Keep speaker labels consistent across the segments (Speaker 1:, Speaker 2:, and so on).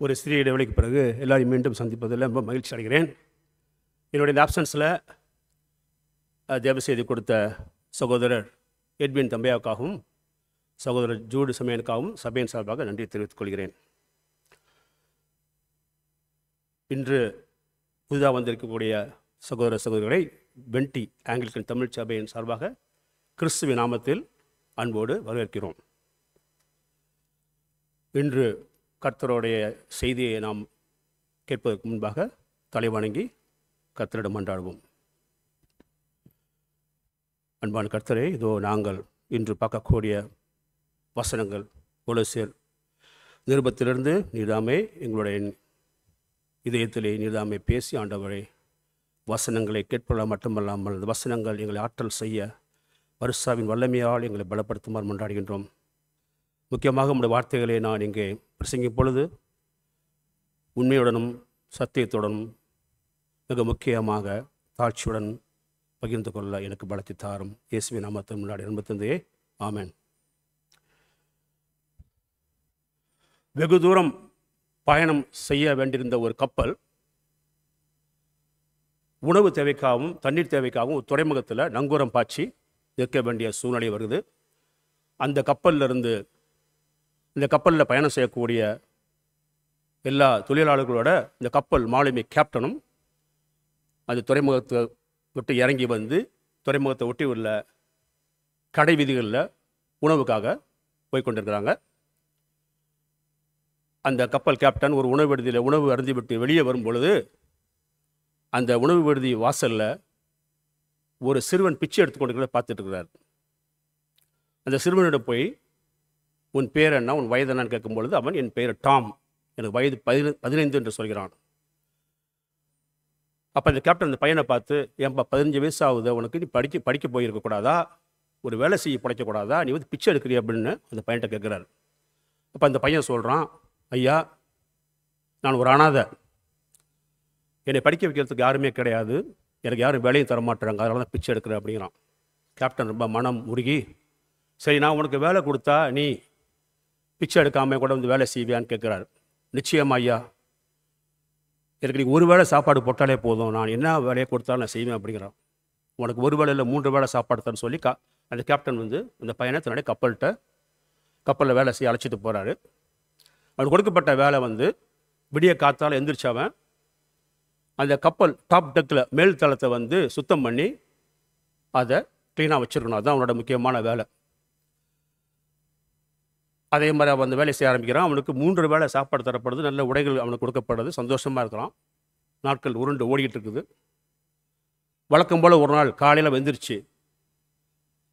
Speaker 1: ஒரு சிறிய இடைவெளிக்கு பிறகு எல்லாரையும் மீண்டும் சந்திப்பதில் ரொம்ப மகிழ்ச்சி அடைகிறேன். என்னுடைய இந்த ஆப்சன்ஸில் தேவ செய்தி கொடுத்த சகோதரர் எட்வின் தம்பையாவுக்காகவும் சகோதரர் ஜூடு சமயனுக்காகவும் சபையின் சார்பாக நன்றி தெரிவித்துக் கொள்கிறேன். இன்று புதிதாக வந்திருக்கக்கூடிய சகோதர சகோதரிகளை பென்டி ஆங்கிலிக்கன் தமிழ் சபையின் சார்பாக கிறிஸ்துவின் நாமத்தில் அன்போடு வரவேற்கிறோம். இன்று கர்த்தருடைய செய்தியை நாம் கேட்பதற்கு முன்பாக தலைவணங்கி கர்த்தரிடம் மன்றாடுவோம். அன்பான கர்த்தரே, இதோ நாங்கள் இன்று பார்க்கக்கூடிய வசனங்கள் கொலோசியர் நிருபத்திலிருந்து நீர்தாமே எங்களுடைய இதயத்திலே நீர்தாமே பேசி ஆண்டவரே வசனங்களை கேட்பதாக மட்டுமல்லாமல் அந்த வசனங்கள் எங்களை ஆற்றல் செய்ய பரிசுத்தாவின் வல்லமையால் எங்களை பலப்படுத்துமாறு மன்றாடுகின்றோம். முக்கியமாக நம்முடைய வார்த்தைகளை நான் இங்கே பிரசங்கிக்கும் பொழுது உண்மையுடனும் சத்தியத்துடனும் மிக முக்கியமாக தாழ்ச்சியுடன் பகிர்ந்து கொள்ள எனக்கு பலத்தை தாரும். இயேசுவின் நாமத்தின் முன்னாடி அன்பு ஆமென். வெகு தூரம் பயணம் செய்ய வேண்டியிருந்த ஒரு கப்பல் உணவு தேவைக்காகவும் தண்ணீர் தேவைக்காகவும் ஒரு துறைமுகத்தில் நங்கூரம் பாய்ச்சி இருக்க வேண்டிய சூழ்நிலை வருது. அந்த கப்பலிருந்து இந்த கப்பலில் பயணம் செய்யக்கூடிய எல்லா தொழிலாளர்களோட இந்த கப்பல் மாலுமி கேப்டனும் அந்த துறைமுகத்தை விட்டு இறங்கி வந்து துறைமுகத்தை ஒட்டி உள்ள கடை வீதிகளில் உணவுக்காக போய்கொண்டிருக்கிறாங்க. அந்த கப்பல் கேப்டன் ஒரு உணவு விடுதியில் உணவு அருந்திவிட்டு வெளியே வரும் பொழுது அந்த உணவு விடுதி வாசலில் ஒரு சிறுவன் பிச்சை எடுத்துக்கொண்டு பார்த்துட்டு இருக்கிறார். அந்த சிறுவனிடம் போய் உன் பேர் என்ன, உன் வயது என்னன்னு கேட்கும்பொழுது அவன் என் பெயர் டாம், எனக்கு வயது 15 என்று சொல்கிறான். அப்போ அந்த கேப்டன் அந்த பையனை பார்த்து, ஏன்பா 15 வயசு ஆகுது, உனக்கு நீ படிக்க போயிருக்கக்கூடாதா, ஒரு வேலை செய்ய பிழைக்கக்கூடாதா, நீ வந்து பிச்சை எடுக்கிறீ அப்படின்னு அந்த பையன்கிட்ட கேட்குறாரு. அப்போ அந்த பையன் சொல்கிறான், ஐயா நான் ஒரு அனாதை, என்னை படிக்க வைக்கிறதுக்கு யாருமே கிடையாது, எனக்கு யாரும் வேலையும் தர மாட்டுறாங்க, அதனால தான் பிச்சை எடுக்கிறேன் அப்படிங்கிறான். கேப்டன் ரொம்ப மனம் உருகி, சரி நான் உனக்கு வேலை கொடுத்தா நீ பிச்சை எடுக்காமல் கூட வந்து வேலை செய்வியான்னு கேட்குறாரு. நிச்சயமா ஐயா, எனக்கு நீ ஒரு வேளை சாப்பாடு போட்டாலே போதும், நான் என்ன வேலையை கொடுத்தாலும் நான் செய்வேன் அப்படிங்கிறான். உனக்கு ஒரு வேலை இல்லை 3 வேளை சாப்பாடு தரேன்னு சொல்லி அந்த கேப்டன் வந்து அந்த பையனை தன்னுடைய கப்பலில் வேலை செய்ய அழைச்சிட்டு போகிறாரு. அவனுக்கு கொடுக்கப்பட்ட வேலை வந்து விடிய காத்தால் எந்திரிச்சவன் அந்த கப்பல் டாப் டெக்கில் மேல் தளத்தை வந்து சுத்தம் பண்ணி அதை க்ளீனாக வச்சுருக்கணும். அதுதான் அவனோட முக்கியமான வேலை. அதே மாதிரி அவன் அந்த வேலை செய்ய ஆரம்பிக்கிறான். அவனுக்கு 3 வேளை சாப்பாடு தரப்படுது, நல்ல உடைகள் அவனுக்கு கொடுக்கப்படுது, சந்தோஷமாக இருக்கிறான். நாட்கள் உருண்டு ஓடிக்கிட்டு இருக்குது. வழக்கம் போல் ஒரு நாள் காலையில் வெந்திருச்சு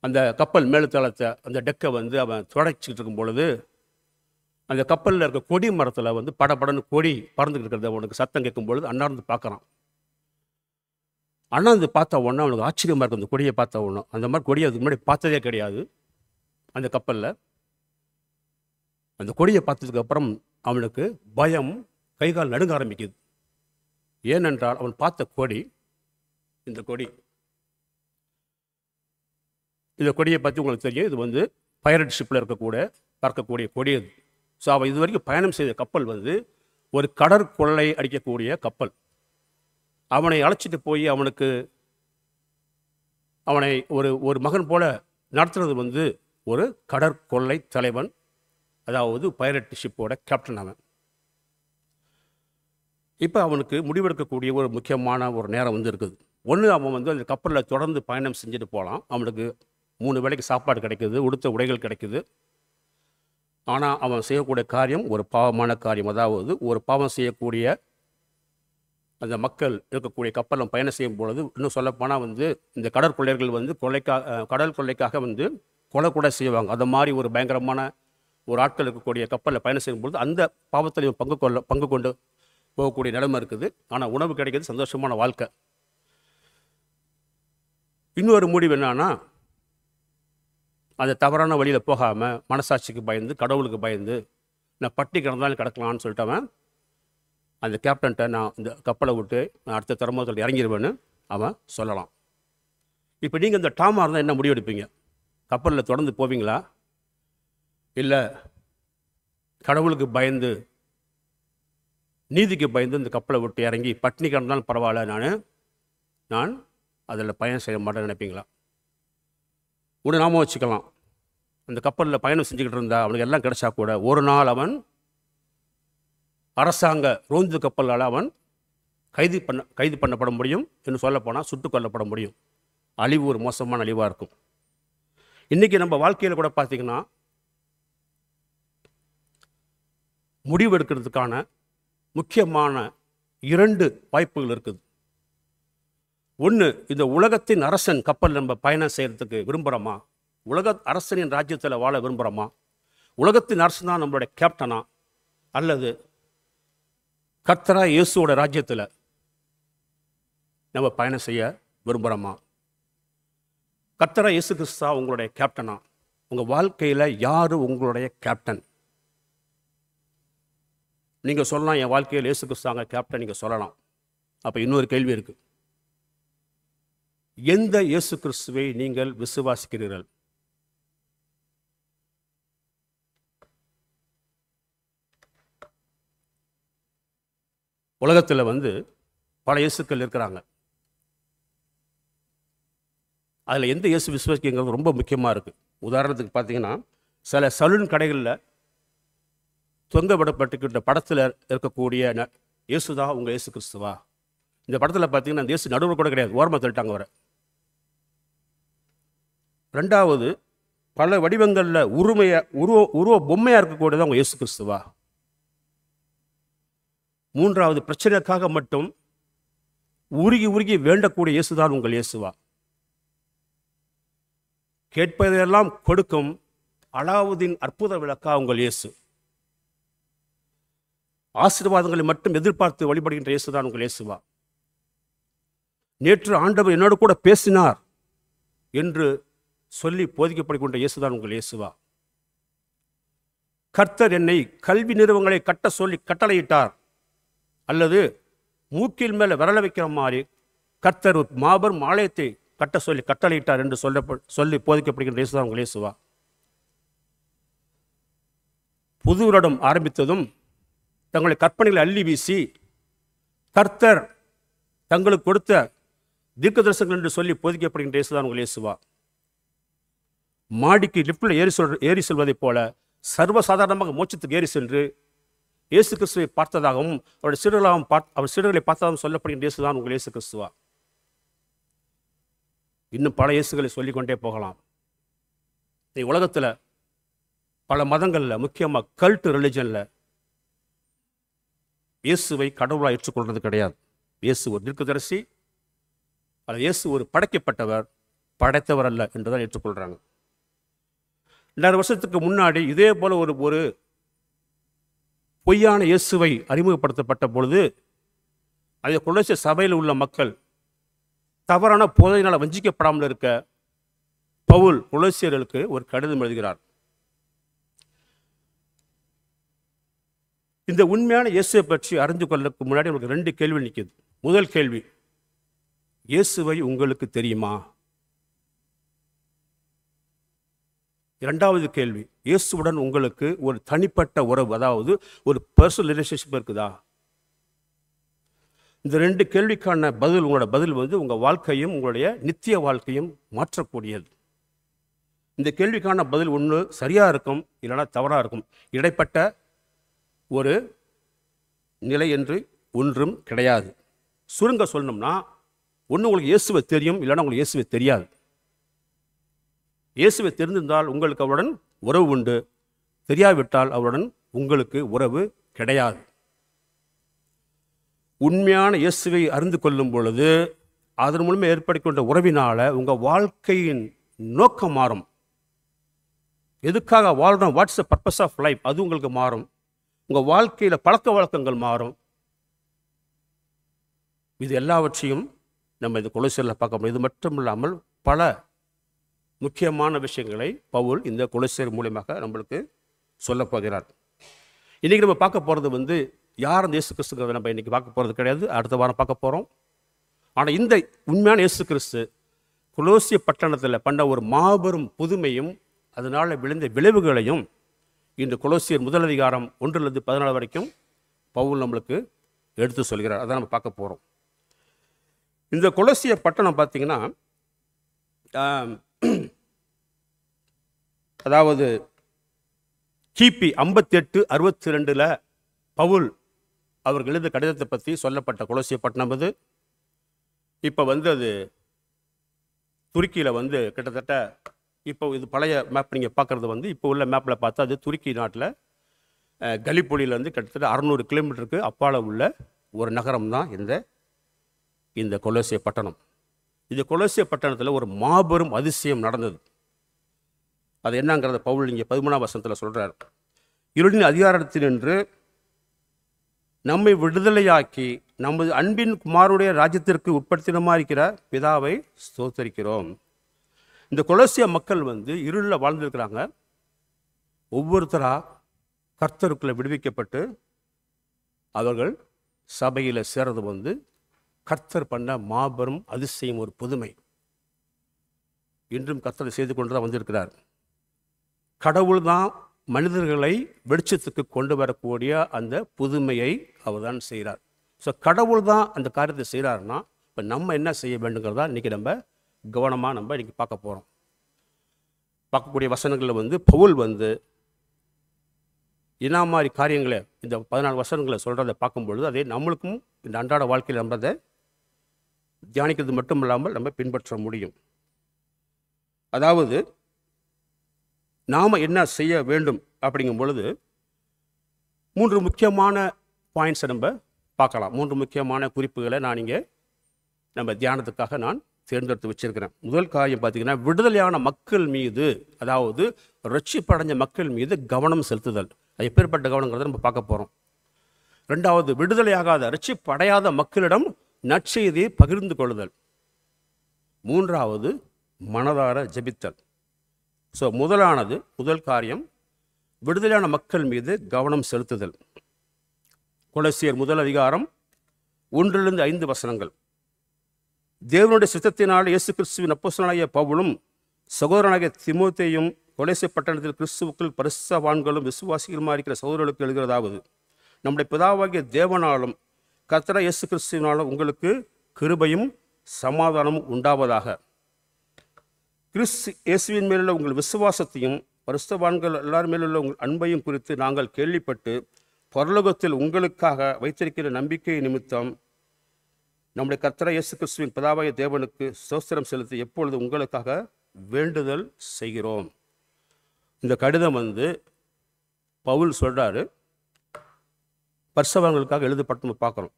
Speaker 1: அந்த கப்பல் மேலுத்தளத்தை அந்த டெக்கை வந்து அவன் துடைச்சிக்கிட்டு இருக்கும் பொழுது அந்த கப்பலில் இருக்க கொடி மரத்தில் வந்து படப்படன்னு கொடி பறந்துக்கிட்டு இருக்கிறது அவனுக்கு சத்தம் கேட்கும் பொழுது அண்ணாந்து பார்க்குறான். அண்ணாந்து பார்த்த உடனே அவனுக்கு ஆச்சரியமாக இருக்கும். அந்த கொடியை பார்த்த உடனே அந்த மாதிரி கொடியை அதுக்கு முன்னாடி பார்த்ததே கிடையாது அந்த கப்பலில். அந்த கொடியை பார்த்ததுக்கு அப்புறம் அவனுக்கு பயம், கைகால் நடுங்க ஆரம்பிக்குது. ஏனென்றால் அவன் பார்த்த கொடி இந்த கொடி. இந்த கொடியை பற்றி உங்களுக்கு தெரியும், இது வந்து பைரட் ஷிப்பில் பார்க்கக்கூடிய கொடி அது. ஸோ அவன் இது வரைக்கும் பயணம் செய்த கப்பல் வந்து ஒரு கடற்கொள்ளை அடிக்கக்கூடிய கப்பல். அவனை அழைச்சிட்டு போய் அவனை ஒரு மகன் போல நடத்துறது வந்து ஒரு கடற்கொள்ளை தலைவன், அதாவது பைரட் ஷிப்போட கேப்டன் அவன். இப்போ அவனுக்கு முடிவெடுக்கக்கூடிய ஒரு முக்கியமான ஒரு நேரம் வந்து இருக்குது. ஒன்று, அவன் வந்து அந்த கப்பலில் தொடர்ந்து பயணம் செஞ்சுட்டு போகலாம், அவனுக்கு 3 வேளைக்கு சாப்பாடு கிடைக்குது, உடுத்த உடைகள் கிடைக்குது. ஆனால் அவன் செய்யக்கூடிய காரியம் ஒரு பாவமான காரியம். அதாவது ஒரு பாவம் செய்யக்கூடிய அந்த மக்கள் இருக்கக்கூடிய கப்பலில் பயணம் செய்யும் பொழுது, இன்னும் சொல்லப்போனால் வந்து இந்த கடற்கொள்ளையர்கள் வந்து கடல் கொள்ளைக்காக வந்து கொலை கூட செய்வாங்க. அது மாதிரி ஒரு பயங்கரமான ஒரு ஆட்கள் இருக்கக்கூடிய கப்பலில் பயணம் செய்யும் பொழுது அந்த பாவத்தில் பங்கு கொண்டு போகக்கூடிய நிலைமை இருக்குது. ஆனால் உணவு கிடைக்கிறது, சந்தோஷமான வாழ்க்கை. இன்னொரு முடிவு என்னன்னா, அந்த தவறான வழியில் போகாமல் மனசாட்சிக்கு பயந்து கடவுளுக்கு பயந்து நான் பட்டி கிடந்தாலும் கிடக்கலான்னு சொல்லிட்டவன் அந்த கேப்டன்கிட்ட நான் இந்த கப்பலை விட்டு நான் அடுத்த துறைமுகத்தில் இறங்கிடுவேன்னு அவன் சொல்லலாம். இப்போ நீங்கள் இந்த டாமாக இருந்தால் என்ன முடிவு எடுப்பீங்க? கப்பலில் தொடர்ந்து போவீங்களா, இல்லை கடவுளுக்கு பயந்து நீதிக்கு பயந்து இந்த கப்பலை விட்டு இறங்கி பட்னி கிடந்தாலும் பரவாயில்ல, நான் அதில் பயணம் செய்ய மாட்டேன்னு நினைப்பீங்களா? ஒரு நாம வச்சுக்கலாம், அந்த கப்பலில் பயணம் செஞ்சுக்கிட்டு இருந்தா அவனுக்கு எல்லாம் கிடைச்சா கூட ஒரு நாள் அவன் அரசாங்க ரோந்து கப்பலால் அவன் கைது பண்ணப்பட முடியும் என்று சொல்லப்போனால் சுட்டுக் கொல்லப்பட முடியும். அழிவு ஒரு மோசமான அழிவாக இருக்கும். இன்றைக்கி நம்ம வாழ்க்கையில் கூட பார்த்திங்கன்னா முடிவு எடுக்கிறதுக்கான முக்கியமான 2 வாய்ப்புகள் இருக்குது. ஒன்று, இந்த உலகத்தின் அரசன் கப்பல் நம்ம பயணம் செய்கிறதுக்கு விரும்புகிறோமா? உலக அரசனின் ராஜ்யத்தில் வாழ விரும்புகிறோமா? உலகத்தின் அரசன் தான் நம்மளுடைய கேப்டனா? அல்லது கர்த்தராகிய இயேசுவோட ராஜ்யத்தில் நம்ம பயணம் செய்ய விரும்புகிறோமா? கர்த்தராகிய இயேசு கிறிஸ்து உங்களுடைய கேப்டனா? உங்கள் வாழ்க்கையில் யார் உங்களுடைய கேப்டன்? நீங்கள் சொல்லலாம், என் வாழ்க்கையில் இயேசு கிறிஸ்து கேப்டன் நீங்கள் சொல்லலாம். அப்போ இன்னொரு கேள்வி இருக்குது, எந்த இயேசு கிறிஸ்துவை நீங்கள் விசுவாசிக்கிறீர்கள்? உலகத்தில் பல இயேசுக்கள் இருக்கிறாங்க. அதில் எந்த இயேசு விசுவாசிக்கிறது ரொம்ப முக்கியமாக இருக்குது. உதாரணத்துக்கு பார்த்தீங்கன்னா, சில சலூன் கடைகளில் தொங்க விடப்பட்டுக்கிட்ட படத்தில் இருக்கக்கூடிய இயேசு தான் உங்கள் இயேசு கிறிஸ்துவா? இந்த படத்தில் பார்த்தீங்கன்னா அந்த இயேசு நடுவில் கூட கிடையாது, ஓரமாக தள்ளிட்டாங்க வர. 2வது, பல வடிவங்களில் உருவ பொம்மையாக இருக்கக்கூடியதான் உங்கள் இயேசு கிறிஸ்துவா? 3வது, பிரச்சனைக்காக மட்டும் உருகி வேண்டக்கூடிய இயேசுதான் உங்கள் இயேசுவா? கேட்பதையெல்லாம் கொடுக்கும் அலாவுதீன் அற்புத விளக்கா உங்கள் இயேசு? ஆசீர்வாதங்களை மட்டும் எதிர்பார்த்து வழிபடுகின்ற இயேசுதான் உங்கள் இயேசுவா? நேற்று ஆண்டவர் என்னோடு கூட பேசினார் என்று சொல்லி போதிக்கப்படுகின்ற இயேசுதான் உங்கள் இயேசுவா? கர்த்தர் என்னை கல்வி நிறுவனங்களை கட்ட சொல்லி கட்டளையிட்டார், அல்லது மூக்கில் மேலே விரல வைக்கிற மாதிரி கர்த்தர் மாபெரும் ஆலயத்தை கட்ட சொல்லி கட்டளையிட்டார் என்று சொல்லி போதிக்கப்படுகின்ற இயேசுதான் உங்கள் இயேசுவா? புது வருடம் ஆரம்பித்ததும் தங்களுடைய கற்பனைகளை அள்ளி வீசி கர்த்தர் தங்களுக்கு கொடுத்த தீர்க்கதரிசனங்கள் என்று சொல்லி போதிக்கப்படுகின்ற இயேசுதான் உங்கள் இயேசுவா? மாடிக்கு லிப்டில் ஏறி செல்வதைப் போல சர்வசாதாரணமாக மோட்சத்துக்கு ஏறி சென்று இயேசு கிறிஸ்துவை பார்த்ததாகவும் அவர் சீடர்களை பார்த்ததாகவும் சொல்லப்படுகின்ற இயேசுதான் உங்கள் இயேசு கிறிஸ்துவா? இன்னும் பல இயேசுகளை சொல்லிக்கொண்டே போகலாம். உலகத்தில் பல மதங்களில், முக்கியமாக கல்ட் ரிலிஜனில் இயேசுவை கடவுளாக ஏற்றுக்கொள்வது கிடையாது. இயேசு ஒரு தீர்க்கதரிசி, அல்லது இயேசு ஒரு படைக்கப்பட்டவர், படைத்தவர் அல்ல என்றுதான் ஏற்றுக்கொள்கிறாங்க. 2000 வருஷத்துக்கு முன்னாடி இதே போல ஒரு பொய்யான இயேசுவை அறிமுகப்படுத்தப்பட்ட பொழுது அதை கொலோசிய சபையில் உள்ள மக்கள் தவறான போதையினால் வஞ்சிக்கப்படாமல் இருக்க பவுல் கொலோசியர்களுக்கு ஒரு கடிதம் எழுதுகிறார். இந்த உண்மையான இயேசுவை பற்றி அறிந்து கொள்ளக்கு முன்னாடி உங்களுக்கு 2 கேள்வி நிற்குது. முதல் கேள்வி, இயேசுவை உங்களுக்கு தெரியுமா? 2வது கேள்வி, இயேசுவுடன் உங்களுக்கு ஒரு தனிப்பட்ட உறவு, அதாவது ஒரு பர்சனல் ரிலேஷன்ஷிப் இருக்குதா? இந்த 2 கேள்விக்கான பதில், உங்களோட பதில் உங்கள் வாழ்க்கையும் உங்களுடைய நித்திய வாழ்க்கையும் மாற்றக்கூடியது. இந்த கேள்விக்கான பதில் ஒன்று சரியாக இருக்கும், இல்லைனா தவறாக இருக்கும். இடைப்பட்ட ஒரு நிலை என்று ஒன்றும் கிடையாது. சுருங்க சொல்லணும்னா, ஒன்று உங்களுக்கு இயேசுவை தெரியும், இல்லைன்னா உங்களுக்கு இயேசுவை தெரியாது. இயேசுவை தெரிந்திருந்தால் உங்களுக்கு அவருடன் உறவு உண்டு, தெரியாவிட்டால் அவருடன் உங்களுக்கு உறவு கிடையாது. உண்மையான இயேசுவை அறிந்து கொள்ளும் பொழுது அதன் மூலமாக ஏற்படுகின்ற உறவினால் உங்கள் வாழ்க்கையின் நோக்கம் மாறும். எதுக்காக வாழ்கிறோம், what's the purpose of life, அது உங்களுக்கு மாறும். உங்கள் வாழ்க்கையில் பழக்க வழக்கங்கள் மாறும். இது எல்லாவற்றையும் நம்ம இது கொலோசியரில் பார்க்க முடியும். இது மட்டும் இல்லாமல் பல முக்கியமான விஷயங்களை பவுல் இந்த கொலோசியர் மூலமாக நம்மளுக்கு சொல்ல போகிறார். இன்றைக்கி நம்ம பார்க்க போகிறது யார் அந்த இயேசு கிறிஸ்துங்கிறத நம்ம இன்றைக்கி பார்க்க போகிறது கிடையாது, அடுத்த வாரம் பார்க்க போகிறோம். ஆனால் இந்த உண்மையான இயேசு கிறிஸ்து கொலோசிய பட்டணத்தில் பண்ண ஒரு மாபெரும் புதுமையும் அதனால் விளைந்த விளைவுகளையும் இந்த கொலோசியர் 1 அதிகாரம் 1 to 14 வரைக்கும் பவுல் நம்மளுக்கு எடுத்து சொல்கிறார். அதான் நம்ம பார்க்க போகிறோம். இந்த கொலோசிய பட்டணம் பார்த்தீங்கன்னா, அதாவது கிபி 58-62 பவுல் அவர்கள் எழுத கடிதத்தை பற்றி சொல்லப்பட்ட கொலோசிய பட்டணம் அது. இப்போ அது துருக்கியில் கிட்டத்தட்ட இப்போ இது பழைய மேப் நீங்கள் பார்க்குறது இப்போ உள்ள மேப்பில் பார்த்தா அது துருக்கி நாட்டில் கலிப்பொலியிலேருந்து கிட்டத்தட்ட 600 கிலோமீட்டருக்கு அப்பால் உள்ள ஒரு நகரம் தான் இந்த கொலோசிய பட்டணம். இந்த கொலோசிய பட்டணத்தில் ஒரு மாபெரும் அதிசயம் நடந்தது. அது என்னங்கிறத பவுல் இங்கே 13ஆம் வசனத்தில் சொல்கிறார். இருளின் அதிகாரத்தினின்று நம்மை விடுதலையாக்கி நமது அன்பின் குமாரனுடைய ராஜ்யத்திற்கு உட்படுத்தினமா இருக்கிற பிதாவை ஸ்தோத்தரிக்கிறோம். இந்த கொலோசிய மக்கள் இருளில் வாழ்ந்திருக்கிறாங்க. ஒவ்வொருத்தராக கர்த்தருக்குள்ள விடுவிக்கப்பட்டு அவர்கள் சபையில் சேர்றது கர்த்தர் பண்ண மாபெரும் அதிசயம், ஒரு புதுமை. இன்றும் கர்த்தர் செய்து கொண்டு தான் வந்திருக்கிறார். கடவுள் தான் மனிதர்களை வெளிச்சத்துக்கு கொண்டு வரக்கூடிய அந்த புதுமையை அவர் தான் செய்கிறார். ஸோ கடவுள் தான் அந்த காரியத்தை செய்கிறாருன்னா இப்போ நம்ம என்ன செய்ய வேண்டுங்கிறதா இன்றைக்கி நம்ம கவனமாக இன்றைக்கி பார்க்க போகிறோம். பார்க்கக்கூடிய வசனங்களில் பவுல் என்ன மாதிரி காரியங்களை இந்த 14 வசனங்களை சொல்கிறத பார்க்கும்பொழுது அதே நம்மளுக்கும் இந்த அன்றாட வாழ்க்கையில் நம்ம அதை தியானிக்கிறது மட்டும் இல்லாமல் நம்ம பின்பற்ற முடியும். அதாவது நாம் என்ன செய்ய வேண்டும் அப்படிங்கும் பொழுது 3 முக்கியமான பாயிண்ட்ஸை நம்ம பார்க்கலாம். 3 முக்கியமான குறிப்புகளை நான் இங்கே நம்ம தியானத்துக்காக நான் தேர்ந்தெடுத்து வச்சிருக்கிறேன். முதல் காரியம் பார்த்தீங்கன்னா, விடுதலையான மக்கள் மீது, அதாவது ரட்சிப்படைஞ்ச மக்கள் மீது கவனம் செலுத்துதல். அது எப்பேற்பட்ட கவனங்கிறத நம்ம பார்க்க போகிறோம். 2வது, விடுதலையாகாத ரட்சிப்படையாத மக்களிடம் நற்செய்தியை பகிர்ந்து கொள்ளுதல். 3வது, மனதார ஜெபித்தல். ஸோ முதல் காரியம் விடுதலையான மக்கள் மீது கவனம் செலுத்துதல். கொலோசியர் 1 அதிகாரம் 1-5 வசனங்கள். தேவனுடைய சித்தத்தினால் இயேசு கிறிஸ்துவின் அப்போஸ்தலனாகிய பவுலும் சகோதரனாகிய தீமோத்தேயும் கொலோசிய பட்டணத்தில் கிறிஸ்துவுக்குள் பரிசுத்தவான்களும் விசுவாசிகளுமா இருக்கிற சகோதரர்களுக்கு எழுதுகிறதாவது, நம்முடைய பிதாவாகிய தேவனாலும் கர்த்தராகிய இயேசு கிறிஸ்துவினாலும் உங்களுக்கு கிருபையும் சமாதானமும் உண்டாவதாக. கிறிஸ்து இயேசுவின் மேலுள்ள உங்கள் விசுவாசத்தையும் பரிசுத்தவான்கள் எல்லார் மேலுள்ள உங்கள் அன்பையும் குறித்து நாங்கள் கேள்விப்பட்டு பரலோகத்தில் உங்களுக்காக வைத்திருக்கிற நம்பிக்கை நிமித்தம் நம்முடைய கர்த்தராகிய இயேசு கிறிஸ்துவின் பிதாவாகிய தேவனுக்கு ஸ்தோத்திரம் செலுத்தி எப்பொழுது உங்களுக்காக வேண்டுதல் செய்கிறோம். இந்த கடிதம் பவுல் சொல்கிறாரு, பரிசுத்தவான்களுக்காக எழுதப்பட்டு பார்க்குறோம்.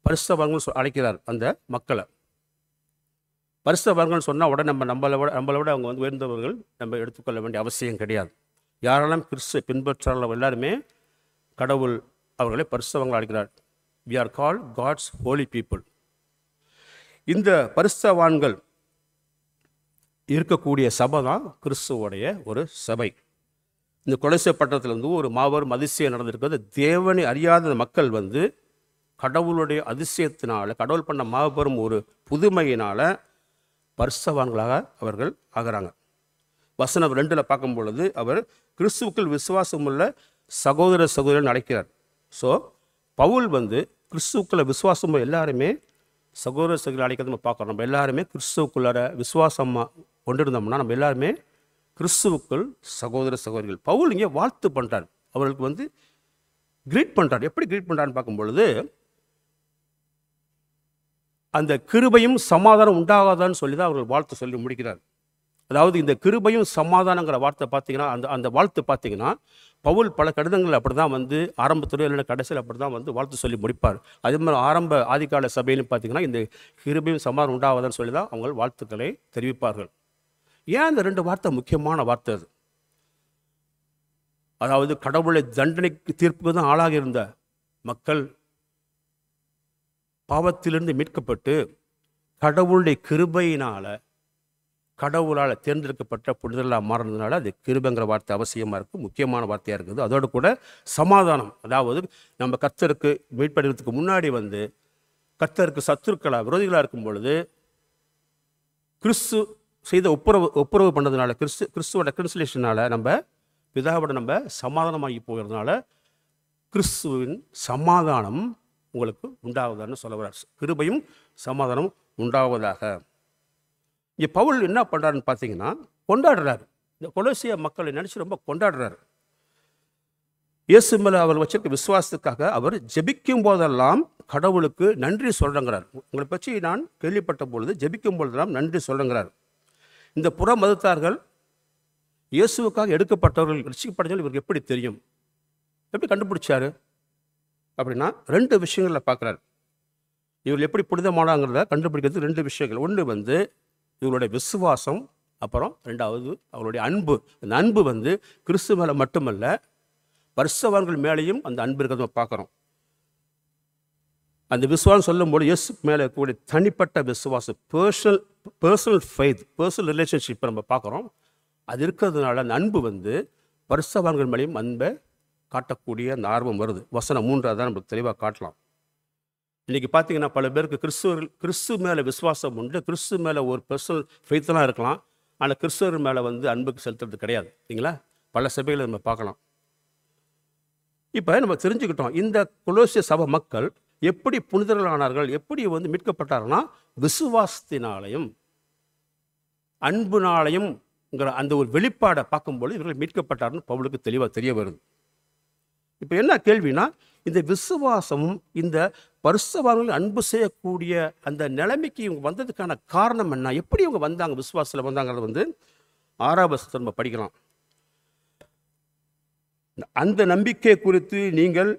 Speaker 1: பரிசுத்தவான்கள் அழைக்கிறார் அந்த மக்களை. பரிசுத்தவான்கள் சொன்னால் உடனே நம்மளை விட அவங்க உயர்ந்தவர்கள் நம்ம எடுத்துக்கொள்ள வேண்டிய அவசியம் கிடையாது. யாரெல்லாம் கிறிஸ்துவை பின்பற்றாளோ எல்லாருமே கடவுள் அவர்களை பரிசுத்தவான்கள் அழைக்கிறார். we are called God's holy people. இந்த பரிசுத்தவான்கள் இருக்கக்கூடிய சபை தான் கிறிஸ்துவோடைய ஒரு சபை. இந்த கொலோசிய பட்டணத்தில் ஒரு மாபெரும் அதிசயம் நடந்திருக்கிறது. தேவனை அறியாத மக்கள் கடவுளுடைய அதிசயத்தினால, கடவுள் பண்ண மாபெரும் ஒரு புதுமையினால் பரிசுத்தவான்களாக அவர்கள் ஆகிறாங்க. வசனம் 2 பார்க்கும் பொழுது அவர் கிறிஸ்துவுக்குள் விசுவாசம் உள்ள சகோதர சகோதரன் அழைக்கிறார். ஸோ பவுல் கிறிஸ்துவுக்குள்ள விசுவாசம் எல்லாருமே சகோதர சகோதரர் அழைக்கிறது நம்ம பார்க்குறோம். நம்ம எல்லாருமே கிறிஸ்துவுக்குள்ளார விசுவாசமாக கொண்டிருந்தோம்னா நம்ம எல்லாருமே கிறிஸ்துவுக்குள் சகோதர சகோதரிகள். பவுல் இங்கே வாழ்த்து பண்ணுறார், அவர்களுக்கு கிரீட் பண்ணுறார். எப்படி கிரீட் பண்ணுறான்னு பார்க்கும் பொழுது அந்த கிருபையும் சமாதானம் உண்டாகாதான்னு சொல்லி தான் அவர்கள் வாழ்த்து சொல்லி முடிக்கிறார். அதாவது இந்த கிருபையும் சமாதானங்கிற வார்த்தை பார்த்தீங்கன்னா, அந்த வாழ்த்து பார்த்தீங்கன்னா பவுல் பல கடிதங்கள் அப்படி தான் ஆரம்பத்துறை இல்லைன்னா கடைசியில் அப்படி தான் வாழ்த்து சொல்லி முடிப்பார். அதே மாதிரி ஆரம்ப ஆதிகால சபையிலும் பார்த்தீங்கன்னா இந்த கிருபையும் சமாதானம் உண்டாகாதான்னு சொல்லி தான் அவங்க வாழ்த்துக்களை தெரிவிப்பார்கள். ஏன் இந்த 2 வார்த்தை முக்கியமான வார்த்தை அது? அதாவது கடவுளை தண்டனைக்கு தீர்ப்புக்கு தான் ஆளாகி இருந்த மக்கள் பாவத்திலிருந்து மீட்கப்பட்டு கடவுளுடைய கிருபையினால், கடவுளால் தேர்ந்தெடுக்கப்பட்ட புனிதர்களாக மாறினதுனால அது கிருபைங்கிற வார்த்தை அவசியமாக இருக்குது, முக்கியமான வார்த்தையாக இருக்குது. அதோடு கூட சமாதானம், அதாவது நம்ம கர்த்தருக்கு மீட்படைகிறதுக்கு முன்னாடி கர்த்தருக்கு சத்துருக்களாக விரோதிகளாக இருக்கும் பொழுது கிறிஸ்து செய்த ஒப்புரவு பண்ணதுனால, கிறிஸ்துவோட ரெக்கன்சிலேஷனால் நம்ம பிதாவோட நம்ம சமாதானமாகி போகிறதுனால கிறிஸ்துவின் சமாதானம் உங்களுக்கு உண்டாவதான்னு சொல்ல வர்றார். கிருபையும் சமாதானம் உண்டாவதாக. இங்கே பவுல் என்ன பண்ணுறாருன்னு பார்த்தீங்கன்னா, கொண்டாடுறாரு. இந்த கொலோசிய மக்களை நினச்சி ரொம்ப கொண்டாடுறாரு. இயேசு மேலே அவர் வச்சிருக்க விசுவாசத்துக்காக அவர் ஜெபிக்கும் போதெல்லாம் கடவுளுக்கு நன்றி சொல்கிறங்கிறார். உங்களை பற்றி நான் கேள்விப்பட்ட பொழுது ஜெபிக்கும் போதெல்லாம் நன்றி சொல்கிறங்கிறார். இந்த புற மதத்தார்கள் இயேசுவுக்காக எடுக்கப்பட்டவர்கள் ரட்சிக்கப்பட்டவர்கள் இவருக்கு எப்படி தெரியும், எப்படி கண்டுபிடிச்சாரு அப்படின்னா 2 விஷயங்களில் பார்க்குறாரு. இவர்கள் எப்படி புனிதமானாங்கிறத கண்டுபிடிக்கிறது 2 விஷயங்கள். ஒன்று இவருடைய விசுவாசம், அப்புறம் 2வது அவருடைய அன்பு. அந்த அன்பு கிறிஸ்து மேலே மட்டுமல்ல, பரிசுத்தவான்கள் மேலேயும் அந்த அன்பு இருக்கிறத பார்க்குறோம். அந்த விசுவாசம் சொல்லும்போது இயேசு மேலே இருக்கக்கூடிய தனிப்பட்ட விசுவாசம், பர்சனல் ஃபெய்த், பர்சனல் ரிலேஷன்ஷிப்பை நம்ம பார்க்குறோம். அது இருக்கிறதுனால அந்த அன்பு பரிசுத்தவான்கள் மேலேயும் அன்பை காட்டக்கூடிய அந்த ஆர்வம் வருது. வசனம் 3 தான் நமக்கு தெளிவாக காட்டலாம். இன்றைக்கி பார்த்தீங்கன்னா பல பேருக்கு கிறிஸ்து மேலே விசுவாசம் உண்டு, கிறிஸ்து மேலே ஒரு பர்சனல் ஃபெய்த்தெல்லாம் இருக்கலாம், ஆனால் கிறிஸ்துவர் மேலே அன்புக்கு செலுத்துறது கிடையாது. இல்லைங்களா? பல சபைகளை நம்ம பார்க்கலாம். இப்போ நம்ம தெரிஞ்சுக்கிட்டோம், இந்த கொலோசிய சபை மக்கள் எப்படி புனிதர்களானார்கள், எப்படி மீட்கப்பட்டார்கள்னா விசுவாசத்தினாலையும் அன்புனாலையும்ங்கிற அந்த ஒரு வெளிப்பாடை பார்க்கும்போது இவர்கள் மீட்கப்பட்டார்னு பவுலுக்கு தெளிவாக தெரிய வருது. இப்போ என்ன கேள்வினா, இந்த விசுவாசமும் இந்த பரிசுத்தவான்கள் அன்பு செய்யக்கூடிய அந்த நிலைமைக்கு இவங்க வந்ததுக்கான காரணம் என்ன, எப்படி இவங்க வந்தாங்க, விசுவாசத்தில் வந்தாங்கிறது 6ஆம் வசனத்தை நம்ம படிக்கலாம். அந்த நம்பிக்கை குறித்து நீங்கள்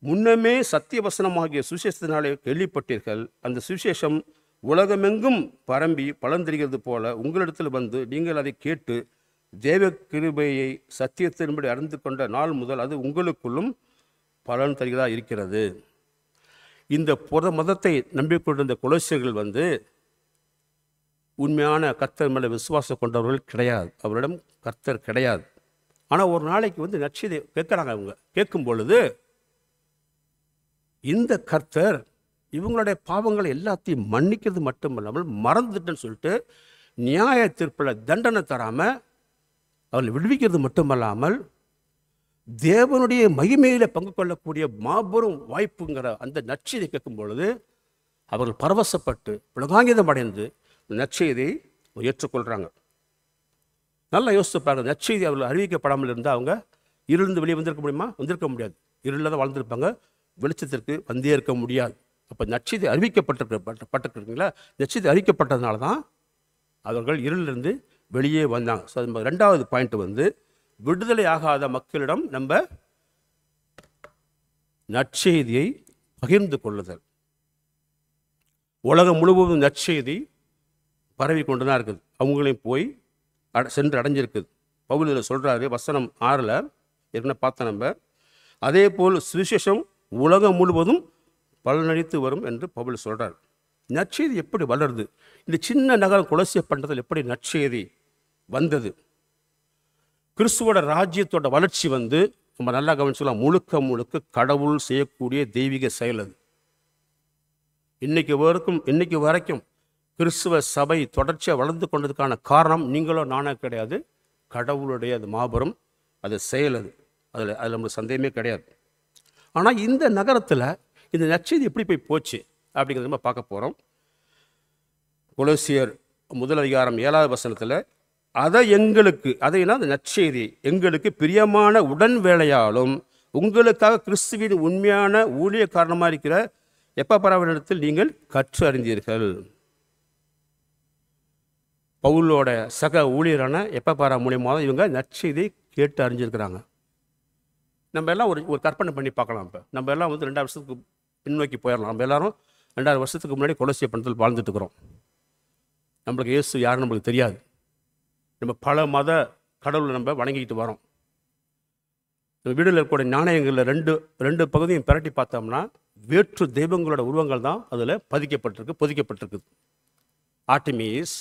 Speaker 1: முன்னமே சத்திய வசனமாகிய சுவிசேஷத்தினாலே கேள்விப்பட்டீர்கள். அந்த சுவிசேஷம் உலகமெங்கும் பரம்பி பலன் போல உங்களிடத்தில் நீங்கள் அதை கேட்டு தேவ கிருபையை சத்தியத்தின்படி அறிந்து கொண்ட நாள் முதல் அது உங்களுக்குள்ளும் பலன் தருகிறதா இருக்கிறது. இந்த புற மதத்தை நம்பிக்கொண்டிருந்த கொலோசியர்கள் உண்மையான கர்த்தர் மேலே விசுவாசம் கொண்டவர்கள் கிடையாது, அவரிடம் கர்த்தர் கிடையாது. ஆனால் ஒரு நாளைக்கு நற்செய்தி கேட்குறாங்க. அவங்க கேட்கும் பொழுது இந்த கர்த்தர் இவங்களுடைய பாவங்களை எல்லாத்தையும் மன்னிக்கிறது மட்டுமல்லாமல் மறந்துட்டுன்னு சொல்லிட்டு நியாய தீர்ப்பில் தண்டனை தராமல் அவர்களை விடுவிக்கிறது மட்டுமல்லாமல் தேவனுடைய மகிமையில் பங்கு கொள்ளக்கூடிய மாபெரும் வாய்ப்புங்கிற அந்த நற்செய்தியை கேட்கும் பொழுது அவர்கள் பரவசப்பட்டு புலகாங்கிதம் அடைந்து நற்செய்தியை ஏற்றுக்கொள்கிறாங்க. நல்லா யோசித்து பாருங்கள், நற்செய்தி அவர்கள் அறிவிக்கப்படாமல் இருந்தால் அவங்க இருளிருந்து வெளியே வந்திருக்க முடியுமா? வந்திருக்க முடியாது. இருளில் தான் வாழ்ந்திருப்பாங்க, வெளிச்சத்திற்கு வந்தே இருக்க முடியாது. அப்போ நற்செய்தி அறிவிக்கப்பட்டிருக்குங்களா, நற்செய்தி அறிவிக்கப்பட்டதுனால தான் அவர்கள் இருளிலிருந்து வெளியே வந்தாங்க. ஸோ 2வது பாயிண்ட் விடுதலை ஆகாத மக்களிடம் நம்ம நற்செய்தியை பகிர்ந்து கொள்ளுதல். உலகம் முழுவதும் நற்செய்தி பரவி கொண்டு தான் இருக்குது, அவங்களையும் போய் சென்று அடைஞ்சிருக்குது. பவுல் இதில் சொல்கிறாரு, வசனம் 6 என்ன பார்த்தோம் நம்ம, அதே போல் சுவிசேஷம் உலகம் முழுவதும் பலனளித்து வரும் என்று பவுல் சொல்கிறார். நற்செய்தி எப்படி வளருது? இந்த சின்ன நகரம் கொலோசிய பட்டணத்தில் எப்படி நற்செய்தி வந்தது? கிறிஸ்துவோட ராஜ்யத்தோட வளர்ச்சி நம்ம நல்லா கவனிச்சுக்கலாம், முழுக்க முழுக்க கடவுள் செய்யக்கூடிய தெய்வீக செயல். அது இன்னைக்கு வரைக்கும் கிறிஸ்துவ சபை தொடர்ச்சியாக வளர்ந்து கொண்டதுக்கான காரணம் நீங்களோ நானோ கிடையாது, கடவுளுடைய அது மாபெரும் அது செயல். அதில் நம்மளுக்கு சந்தேகமே கிடையாது. ஆனால் இந்த நகரத்தில் இந்த நற்செய்தி எப்படி போய் போச்சு அப்படிங்கிறத நம்ம பார்க்க போகிறோம். கொலோசியர் 1 அதிகாரம் 7வது வசனத்தில் அதைனா அந்த நற்செய்தி எங்களுக்கு பிரியமான உடன் வேலையாலும் உங்களுக்காக கிறிஸ்துவின் உண்மையான ஊழிய காரணமாக இருக்கிற எப்பப்பராவிடத்தில் நீங்கள் கற்று அறிந்தீர்கள். பவுலோட சக ஊழியரான எப்பப்பாரா மூலியமாக இவங்க நற்செய்தியை கேட்டு அறிஞ்சிருக்கிறாங்க. நம்ம எல்லாம் ஒரு கற்பனை பண்ணி பார்க்கலாம். இப்போ நம்ம எல்லாம் 2000 வருஷத்துக்கு பின்னோக்கி போயிடலாம். நம்ம எல்லாரும் 2000 வருஷத்துக்கு முன்னாடி கொலோசிய பட்டணத்தில் வாழ்ந்துட்டு இருக்கிறோம். நம்மளுக்கு இயேசு யாருன்னு நம்மளுக்கு தெரியாது. நம்ம பல மத கடவுளை நம்ம வணங்கிக்கிட்டு வரோம். நம்ம வீடுகளில் இருக்கக்கூடிய நாணயங்களில் ரெண்டு பகுதியும் பிரட்டி பார்த்தோம்னா வேற்று தெய்வங்களோட உருவங்கள் தான் அதில் பொதிக்கப்பட்டிருக்கு. ஆர்டிமிஸ்,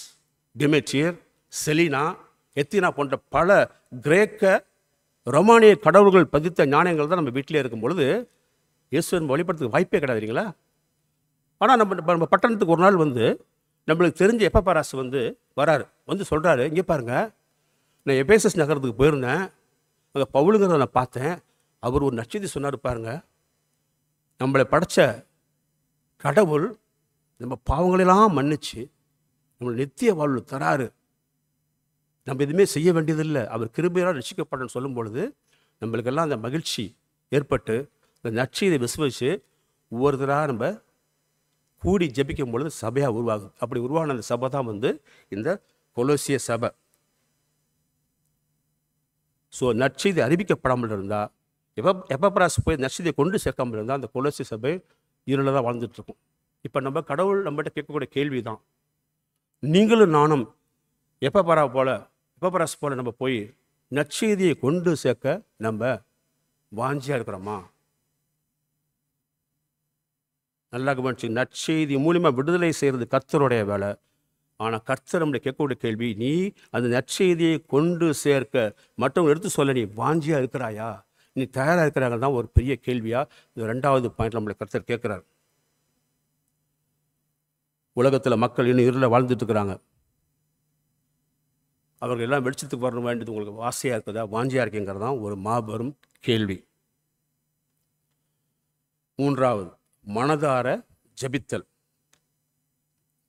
Speaker 1: டிமெட்ரியர், செலினா, எத்தினா போன்ற பல கிரேக்க ரொமானிய கடவுள்கள் பதித்த நாணயங்கள் தான் நம்ம வீட்டிலே இருக்கும் பொழுது இயேசுவின் வழிபடுறதுக்கு வாய்ப்பே கிடையாதுங்களா. ஆனால் நம்ம பட்டணத்துக்கு ஒரு நாள் நம்மளுக்கு தெரிஞ்ச எப்பப்பராசு வராரு, சொல்கிறாரு, இங்கே பாருங்கள், நான் எபேசஸ் நகரத்துக்கு போயிருந்தேன், அங்கே பவுலுங்கிறத நான் பார்த்தேன், அவர் ஒரு நற்செய்தி சொன்னார் பாருங்க, நம்மளை படைச்ச கடவுள் நம்ம பாவங்களெல்லாம் மன்னிச்சு நம்மளை நித்திய வாழ்வு தராரு. நம்ம எதுவுமே செய்ய வேண்டியதில்லை, அவர் கிருபையால் ரட்சிக்கப்படணும்னு சொல்லும் பொழுது நம்மளுக்கெல்லாம் அந்த மகிழ்ச்சி ஏற்பட்டு இந்த நற்செய்தியை விசுவசித்து ஒவ்வொருத்தராக நம்ம கூடி ஜெபிக்கும் பொழுது சபையாக உருவாகுது. அப்படி உருவான அந்த சபை தான் இந்த கொலோசிய சபை. ஸோ நற்செய்தி அறிவிக்கப்படாமல் இருந்தால், எப்பப்பராசு போய் நற்செய்தியை கொண்டு சேர்க்காமல் இருந்தால் அந்த கொலோசிய சபை இருளில் தான் வாழ்ந்துட்டுருக்கும். இப்போ நம்ம கடவுள் நம்மகிட்ட கேட்கக்கூடிய கேள்வி தான், நீங்களும் நானும் எப்பப்பராசு போல் நம்ம போய் நற்செய்தியை கொண்டு சேர்க்க நம்ம வாஞ்சியாக இருக்கிறோமா? நல்லா கவனிச்சு, நற்செய்தி மூலியமாக விடுதலை செய்கிறது கர்த்தருடைய வேலை. ஆனால் கர்த்தர் நம்மளை கேட்கக்கூடிய கேள்வி, நீ அந்த நற்செய்தியை கொண்டு சேர்க்க மற்றவங்க எடுத்து சொல்ல நீ வாஞ்சியாக இருக்கிறாயா, நீ தயாராக இருக்கிறாங்க தான் ஒரு பெரிய கேள்வியாக இந்த 2வது பாயிண்ட் நம்மளை கர்த்தர் கேட்குறார். உலகத்தில் மக்கள் இன்னும் இருளில் வாழ்ந்துட்டு இருக்கிறாங்க. அவர்கள் எல்லாம் வெளிச்சத்துக்கு வரணும் வேண்டியது உங்களுக்கு ஆசையாக இருக்குதா, வாஞ்சியாக இருக்குங்கிறது தான் ஒரு மாபெரும் கேள்வி. 3வது, மனதார ஜெபித்தல்.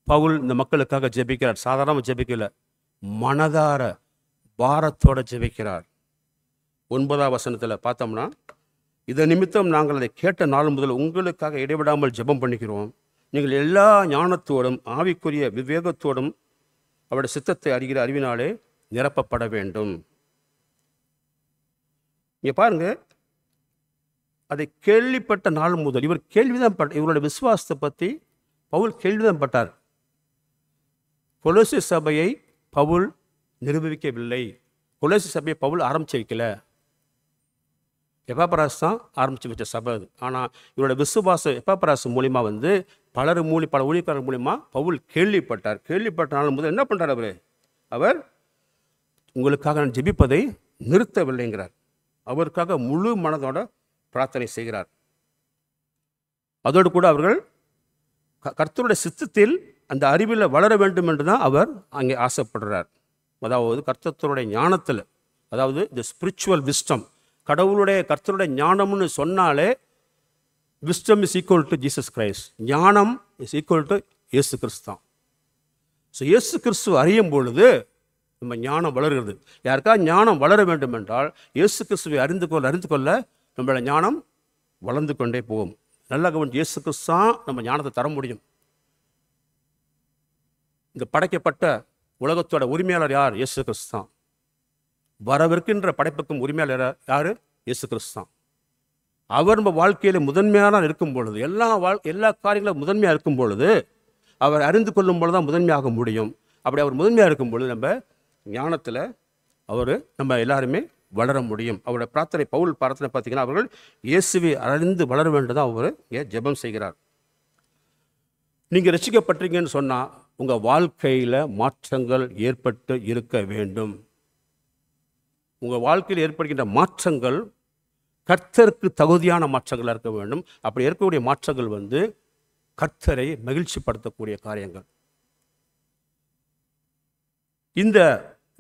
Speaker 1: பவுல் இந்த மக்களுக்காக ஜெபிக்கிறார். சாதாரண ஜெபிக்கல, மனதார பாரத்தோட ஜெபிக்கிறார். 9வது வசனத்தில் பார்த்தோம்னா, இதை நிமித்தம் நாங்கள் அதை கேட்ட நாள் முதல் உங்களுக்காக இடைவிடாமல் ஜெபம் பண்ணிக்கிறோம். நீங்கள் எல்லா ஞானத்தோடும் ஆவிக்குரிய விவேகத்தோடும் அவருடைய சித்தத்தை அறிகிற அறிவினாலே நிரப்பப்பட வேண்டும். இங்கே பாருங்க, அதை கேள்விப்பட்ட நாள் முதல் இவர் கேள்விதான் இவருடைய விசுவாசத்தை பற்றி பவுல் கேள்விதான் பட்டார். கொலோசிய சபையை பவுல் நிரூபிக்கவில்லை, கொலோசிய சபையை பவுல் ஆரம்பிச்சு வைக்கல, எப்பப்பராசு தான் ஆரம்பித்து வச்ச சபை அது. ஆனால் இவருடைய விசுவாசம் எப்பப்பராசு மூலிமா பல ஊழியக்காரர் மூலிமா பவுல் கேள்விப்பட்டார். கேள்விப்பட்ட நாள் முதல் என்ன பண்ணுறார் அவர் உங்களுக்காக நான் ஜெபிப்பதை நிறுத்தவில்லைங்கிறார். அவருக்காக முழு மனதோட பிரார்த்தனை செய்கிறார். அதோடு கூட அவர்கள் கர்த்தருடைய சித்தத்தில் அந்த அறிவில் வளர வேண்டும் என்று தான் அவர் அங்கே ஆசைப்படுறார். அதாவது கர்த்தருடைய ஞானத்தில், அதாவது இந்த ஸ்பிரிச்சுவல் விஸ்டம், கர்த்தருடைய ஞானம்னு சொன்னாலே wisdom is equal to Jesus Christ, ஞானம் இஸ் ஈக்குவல் டு இயேசு கிறிஸ்து தான். ஸோ இயேசு கிறிஸ்து அறியும் பொழுது நம்ம ஞானம் வளர்கிறது. யாருக்கா ஞானம் வளர வேண்டும் என்றால் இயேசு கிறிஸ்துவை அறிந்து கொள்ள நம்மளோட ஞானம் வளர்ந்து கொண்டே போகும். நல்லா கவனிச்சு, இயேசு கிறிஸ்து தான் நம்ம ஞானத்தை தர முடியும். இந்த படைக்கப்பட்ட உலகத்தோட உரிமையாளர் யார்? இயேசு கிறிஸ்து தான். வரவிருக்கின்ற படைப்புக்கும் உரிமையாளர் யார்? இயேசு கிறிஸ்து தான். அவர் நம்ம வாழ்க்கையில் முதன்மையான இருக்கும் பொழுது, எல்லா காரியங்களும் முதன்மையாக இருக்கும் பொழுது, அவர் அறிந்து கொள்ளும் பொழுது தான் முதன்மையாக முடியும். அப்படி அவர் முதன்மையாக இருக்கும் பொழுது நம்ம ஞானத்தில் நம்ம எல்லாருமே வளர முடியும். அவருடைய பிரார்த்தனை, பவுல் பிரார்த்தனை பார்த்தீங்கன்னா, அவர்கள் இயேசுவை அறிந்து வளர வேண்டுதான் அவர் ஜெபம் செய்கிறார். நீங்கள் ரட்சிக்கப்பட்டீங்கன்னு சொன்னால் உங்கள் வாழ்க்கையில் மாற்றங்கள் ஏற்பட்டு இருக்க வேண்டும். உங்கள் வாழ்க்கையில் ஏற்படுகின்ற மாற்றங்கள் கர்த்தருக்கு தகுதியான மாற்றங்களாக இருக்க வேண்டும். அப்படி இருக்கக்கூடிய மாற்றங்கள் கர்த்தரை மகிழ்ச்சிப்படுத்தக்கூடிய காரியங்கள். இந்த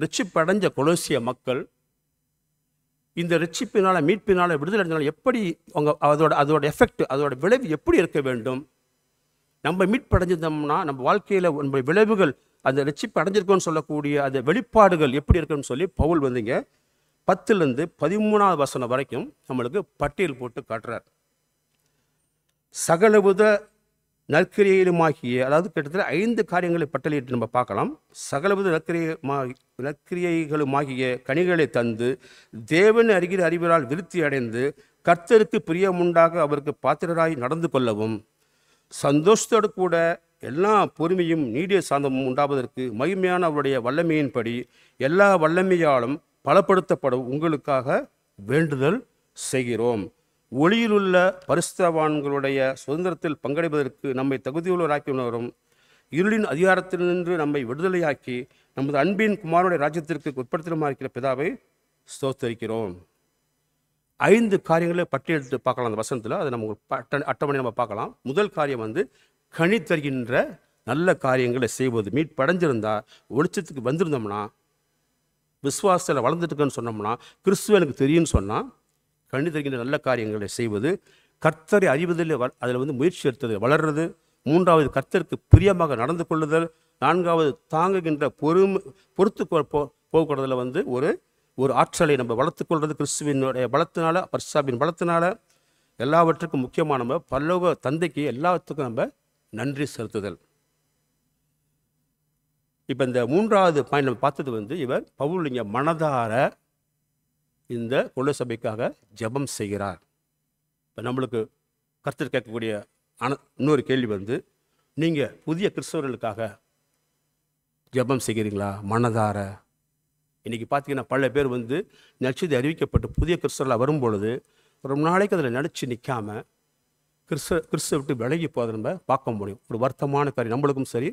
Speaker 1: ரட்சிப்படைஞ்ச கொலோசிய மக்கள் இந்த ரட்சிப்பினால், மீட்பினால், விடுதலை அடைஞ்சாலும் எப்படி அதோட எஃபெக்ட், அதோட விளைவு எப்படி இருக்க வேண்டும்? நம்ம மீட்படைஞ்சிருந்தோம்னா நம்ம வாழ்க்கையில் நம்ம விளைவுகள், அந்த ரட்சிப்பு அடைஞ்சிருக்கோன்னு சொல்லக்கூடிய அந்த வெளிப்பாடுகள் எப்படி இருக்குன்னு சொல்லி பவுல் 10லேருந்து 13வது வசனம் வரைக்கும் நம்மளுக்கு பட்டியல் போட்டு காட்டுறார். சகலவித நற்கிரியைகளுமாகிய, அதாவது கிட்டத்தட்ட 5 காரியங்களை பட்டியலிட்டு நம்ம பார்க்கலாம். சகலவித நற்கிரியைகளுமாகிய கனிகளை தந்து தேவன் அறிகிற அறிவினால் விருத்தி அடைந்து கர்த்தருக்கு பிரியமுண்டாக அவருக்கு பாத்திரராய் நடந்து கொள்ளவும், சந்தோஷத்தோடு கூட எல்லா பொறுமையும் நீடிய சாந்தமும் உண்டாவதற்கு மகிமையான அவருடைய வல்லமையின்படி எல்லா வல்லமையாலும் பலப்படுத்தப்படும் உங்களுக்காக வேண்டுதல் செய்கிறோம். ஒளியிலுள்ள பரிசுத்தவான்களுடைய சுதந்திரத்தில் பங்கடைவதற்கு நம்மை தகுதியுள்ளவராக்கினரும் இருளின் அதிகாரத்திலிருந்து நம்மை விடுதலையாக்கி நமது அன்பின் குமாரனுடைய ராஜ்யத்திற்கு உட்படுத்தலுமா இருக்கிற பிதாவை ஸ்தோத்தரிக்கிறோம். 5 காரியங்களை பட்டியலிட்டு பார்க்கலாம் அந்த வசனத்தில். அதை நம்ம அட்டவணை நம்ம பார்க்கலாம். முதல் காரியம் கனி தருகின்ற நல்ல காரியங்களை செய்வது. மீட்படைஞ்சிருந்தா, வெளிச்சத்துக்கு வந்திருந்தோம்னா, விசுவாசத்தில் வளர்ந்துட்டுக்குன்னு சொன்னோம்னா, கிறிஸ்துவ எனக்கு தெரியும்னு சொன்னால், கனி தருகின்ற நல்ல காரியங்களை செய்வது. கர்த்தரை அறிவதில் அதில் வந்து முயற்சி எடுத்தது வளர்றது. மூன்றாவது கர்த்தருக்கு பிரியமாக நடந்து கொள்ளுதல். நான்காவது தாங்குகின்ற பொறுத்து போக்குறதுல வந்து ஒரு ஆற்றலை நம்ம வளர்த்துக்கொள்வது கிறிஸ்துவினுடைய பலத்தினால, பரிசுத்தாவின் பலத்தினால. எல்லாவற்றுக்கும் முக்கியமாக நம்ம பரலோக தந்தைக்கு எல்லாத்துக்கும் நம்ம நன்றி செலுத்துதல். இப்போ இந்த மூன்றாவது பாயிண்ட் நம்ம பார்த்தது வந்து பவுல் இங்கே மனதார இந்த கொள்ள சபைக்காக ஜெபம் செய்கிறார். இப்போ நம்மளுக்கு கர்த்தர் கேட்கக்கூடிய இன்னொரு கேள்வி வந்து, நீங்கள் புதிய கிறிஸ்தவர்களுக்காக ஜெபம் செய்கிறீங்களா மனதார? இன்றைக்கி பார்த்தீங்கன்னா பல பேர் வந்து நற்செய்தி அறிவிக்கப்பட்டு புதிய கிறிஸ்தவர்களாக வரும்பொழுது ரொம்ப நாளைக்கு அதில் நினச்சி நிற்காமல் கிறிஸ்துவ விட்டு விலகி போதை நம்ம பார்க்க முடியும். ஒரு வருத்தமான காரியம் நம்மளுக்கும் சரி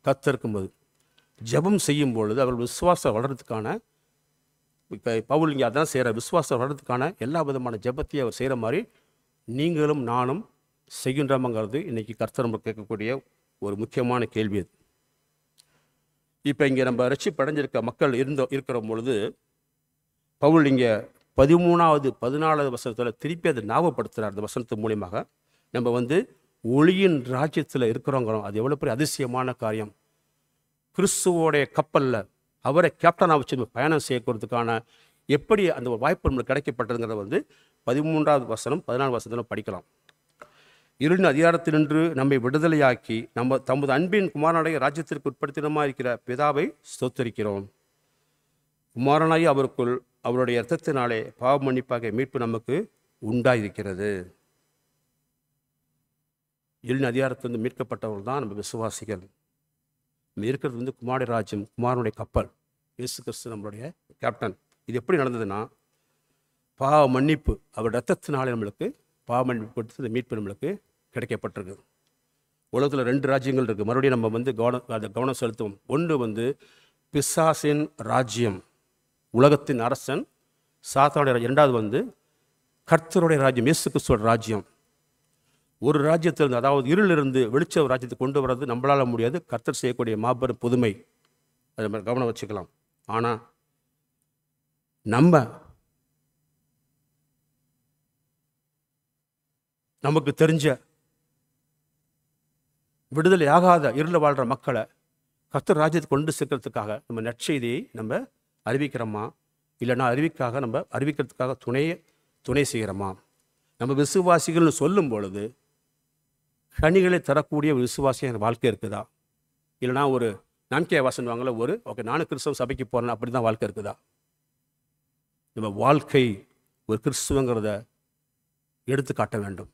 Speaker 1: கர்த்தருக்கும் போது. ஜெபம் செய்யும் பொழுது அவர்கள் விசுவாசம் வளர்கிறதுக்கான, இப்போ பவுல் இங்கே அதான் செய்கிற, விசுவாசம் வளர்கிறதுக்கான எல்லா விதமான ஜெபத்தையும் அவர் செய்கிற மாதிரி நீங்களும் நானும் செய்கின்றோம்ங்கிறது இன்றைக்கி கர்த்தர் நம்ம கேட்கக்கூடிய ஒரு முக்கியமான கேள்வி அது. இப்போ இங்கே நம்ம ரட்சிப்படைஞ்சிருக்க மக்கள் இருக்கிற பொழுது பவுல் இங்கே 13வது 14வது வசனத்தில் திருப்பி அதை ஞாபகப்படுத்துகிறார். அந்த வசனத்து மூலியமாக நம்ம வந்து ஒளியின் ராஜ்யத்தில் இருக்கிறோங்கிறோம். அது எவ்வளோ பெரிய அதிசயமான காரியம். கிறிஸ்துவோடைய கப்பலில் அவரை கேப்டனாக வச்சு பயணம் செய்யறதுக்கான எப்படி அந்த ஒரு வாய்ப்பு நம்மளுக்கு கிடைக்கப்பட்டதுங்கிறத வந்து 13வது வசனம் 14வது வசனத்தில் படிக்கலாம். இருளின் அதிகாரத்தினின்று நம்மை விடுதலையாக்கி தமது அன்பின் குமாரனுடைய ராஜ்யத்திற்கு உட்படுத்தினமாக இருக்கிற பிதாவை ஸ்தோத்தரிக்கிறோம். குமாரனாகி அவருக்குள் அவருடைய இரத்தத்தினாலே பாவ மன்னிப்பாக மீட்பு நமக்கு உண்டாயிருக்கிறது. இருளின் அதிகாரத்திலிருந்து மீட்கப்பட்டவர்கள் தான் நம்ம விசுவாசிகள். நம்ம இருக்கிறது வந்து குமார ராஜ்யம், குமாரனுடைய கப்பல், இயேசு கிறிஸ்து நம்மளுடைய கேப்டன். இது எப்படி நடந்ததுன்னா, பாவ மன்னிப்பு அவர் இரத்தத்தினாலே நம்மளுக்கு பாவ மன்னிப்பு கொடுத்து இந்த மீட்பு நம்மளுக்கு கிடைக்கப்பட்டிருக்கு. உலகத்தில் 2 ராஜ்யங்கள் இருக்குது. மறுபடியும் நம்ம வந்து கவனம் செலுத்துவோம். ஒன்று வந்து பிசாசின் ராஜ்யம், உலகத்தின் அரசன் சாத்தானுடைய ராஜ்யம். 2வது வந்து கர்த்தருடைய ராஜ்யம், இயேசு கிறிஸ்துவோட ராஜ்யம். ஒரு ராஜ்யத்திலிருந்து, அதாவது இருளிலிருந்து வெளிச்ச ராஜ்யத்தை கொண்டு வர்றது நம்மளால முடியாது. கர்த்தர் செய்யக்கூடிய மாபெரும் புதுமை. அதை நம்ம கவனம் வச்சுக்கலாம். ஆனால் நமக்கு தெரிஞ்ச விடுதலை ஆகாத இருளில் வாழ்கிற மக்களை கர்த்தர் ராஜ்யத்தை கொண்டு சேர்க்கறதுக்காக நம்ம நற்செய்தியை நம்ம அறிவிக்கிறோமா, இல்லைன்னா அறிவிக்கிறதுக்காக துணை செய்கிறோமா? நம்ம விசுவாசிகள்னு சொல்லும் பொழுது கனிகளை தரக்கூடிய ஒரு விசுவாசியாக வாழ்க்கை இருக்குதா, இல்லைனா ஒரு நம்பிக்கை வாசன்வாங்கள ஓகே நானும் கிறிஸ்தவ சபைக்கு போகிறேன் அப்படி தான் வாழ்க்கை இருக்குதா? நம்ம வாழ்க்கை ஒரு கிறிஸ்துவங்கிறத எடுத்து காட்ட வேண்டும்.